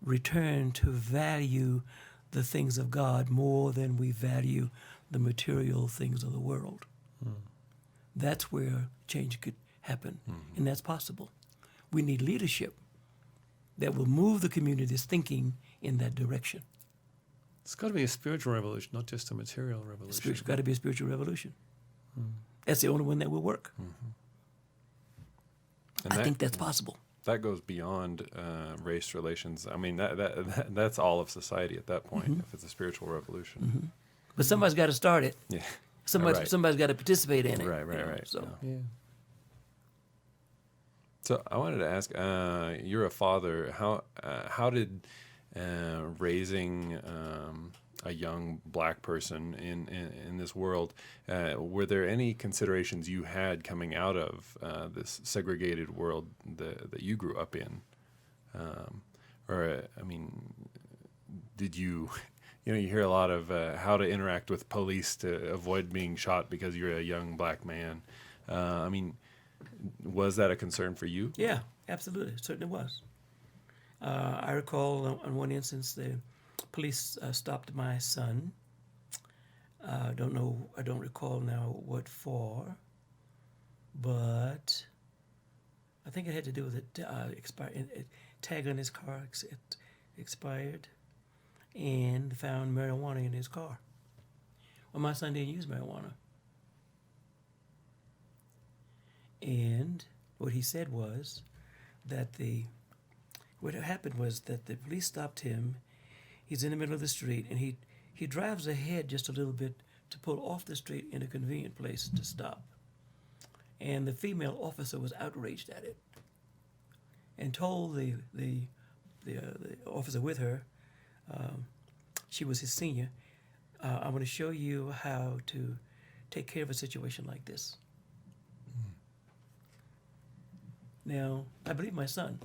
return to value the things of God more than we value the material things of the world. That's where change could happen, and that's possible. We need leadership that will move the community's thinking in that direction. It's got to be a spiritual revolution, not just a material revolution. It's got to be a spiritual revolution. That's the only one that will work. And I think that's possible. That goes beyond race relations. I mean, that's all of society at that point, if it's a spiritual revolution. But somebody's got to start it. Yeah. Somebody's got to participate in it. Right. So. Yeah. So I wanted to ask, you're a father. How did raising a young black person in this world, were there any considerations you had coming out of this segregated world that you grew up in? Did you, you hear a lot of how to interact with police to avoid being shot because you're a young black man. Was that a concern for you? Yeah, absolutely. It certainly was. I recall on one instance the police stopped my son. I don't recall now what for, but I think it had to do with it tag on his car expired, and found marijuana in his car. Well, my son didn't use marijuana. And what he said was that what happened was that the police stopped him. He's in the middle of the street, and he drives ahead just a little bit to pull off the street in a convenient place to stop. And the female officer was outraged at it and told the officer with her, she was his senior, I'm going to show you how to take care of a situation like this. Now, I believe my son.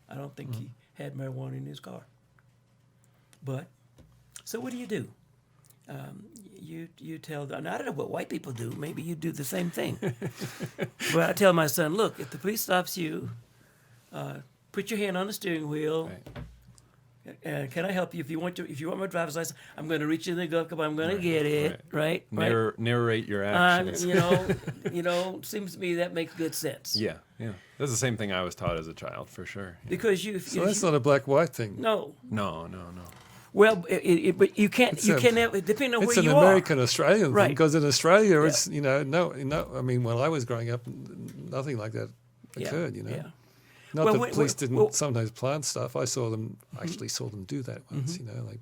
I don't think he had marijuana in his car. But, so what do? You tell them, I don't know what white people do. Maybe you do the same thing. But I tell my son, look, if the police stops you, put your hand on the steering wheel. Right. Can I help you? If you want my driver's license, I'm going to reach in the glove compartment. I'm going to get it. Right. Narrate your actions. Seems to me that makes good sense. Yeah. That's the same thing I was taught as a child, for sure. Yeah. Because that's not a black-white thing. No. Well, but you can't. Depending on where you are. It's an American-Australian thing, right? Because in Australia, it's no. I mean, when I was growing up, nothing like that occurred. Yeah. Not that police didn't sometimes plant stuff. I saw them do that once. Like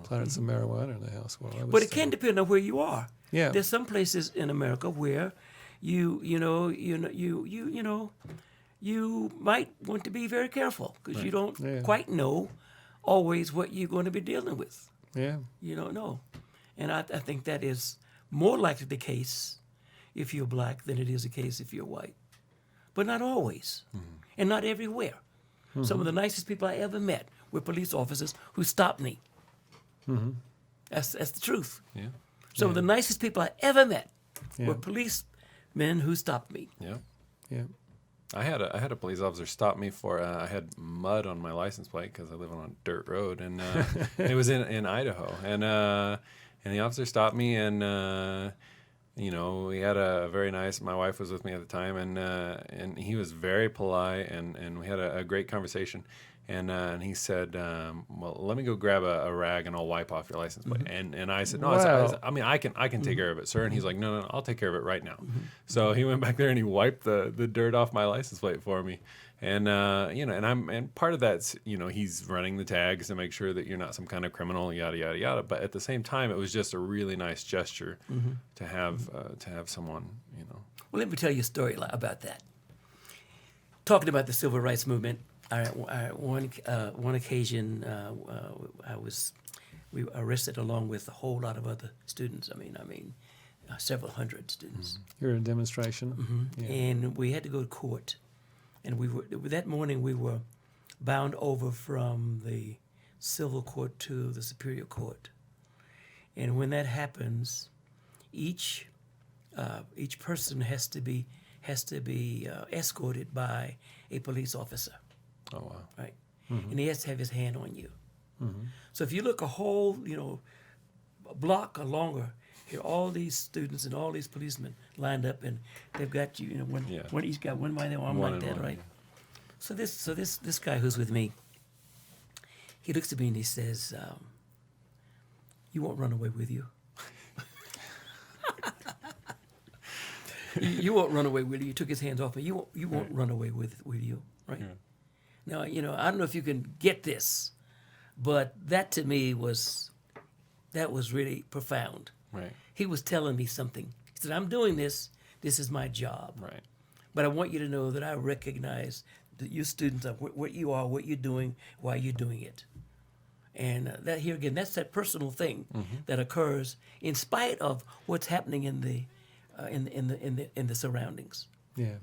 planted some marijuana in the house while I was. But it can depend on where you are. Yeah. There's some places in America where you might want to be very careful because you don't quite know always what you're going to be dealing with. Yeah. You don't know. And I think that is more likely the case if you're black than it is the case if you're white. but not always, and not everywhere. Some of the nicest people I ever met were police officers who stopped me. That's the truth. Yeah. Some of the nicest people I ever met Yeah. were policemen who stopped me. Yeah. Yeah. I had a police officer stop me for I had mud on my license plate because I live on a dirt road, and it was in Idaho, and the officer stopped me, and we had a very nice. My wife was with me at the time, and he was very polite, and we had a great conversation. And he said, well, let me go grab a rag and I'll wipe off your license plate. And I said, no, Wow. I mean, I can take care of it, sir. And he's like, no, I'll take care of it right now. So he went back there and he wiped the dirt off my license plate for me. And and part of that's he's running the tags to make sure that you're not some kind of criminal, yada yada yada. But at the same time, it was just a really nice gesture to have someone. Well, let me tell you a story about that. Talking about the civil rights movement, one occasion we were arrested along with a whole lot of other students. I mean, several hundred students. You're in a demonstration. Yeah. And we had to go to court. And that morning we were bound over from the civil court to the superior court. And when that happens, each person has to be escorted by a police officer. Oh wow! Right, and he has to have his hand on you. So if you look a whole a block or longer, here are all these students and all these policemen lined up, and they've got you. One each got one by their arm One like and that, one, right? yeah. So this guy who's with me, he looks at me and he says, "You won't run away with you." You won't run away with you. He took his hands off me. You won't run away with you, right? Yeah. Now, I don't know if you can get this, but that to me was really profound. Right. He was telling me something. He said, I'm doing this. This is my job. Right. But I want you to know that I recognize that you students are what you are, what you're doing, why you're doing it. And that here again, that's that personal thing that occurs in spite of what's happening in the surroundings. Yeah.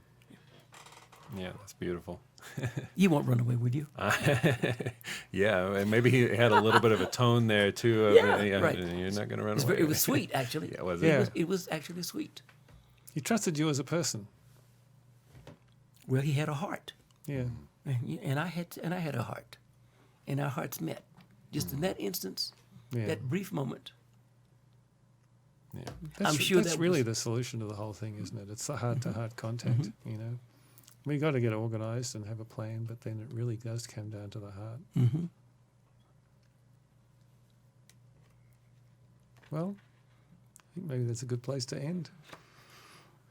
Yeah, that's beautiful. You won't run away, would you? Yeah, and maybe he had a little bit of a tone there too. Of, right. You're not going to run away. It was sweet, actually. Yeah, was it? Yeah. It was actually sweet. He trusted you as a person. Well, he had a heart, Yeah. and I had a heart, and our hearts met, just in that instance, Yeah. that brief moment. Yeah. That's, I'm sure that's that really was- the solution to the whole thing, isn't it? It's the heart-to-heart contact. We got to get organized and have a plan, but then it really does come down to the heart. Mm-hmm. Well, I think maybe that's a good place to end.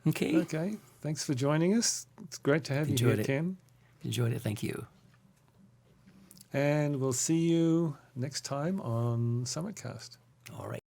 Okay. Okay, thanks for joining us. It's great to have you Enjoyed here, it. Ken. Enjoyed it. Thank you. And we'll see you next time on SummitCast. All right.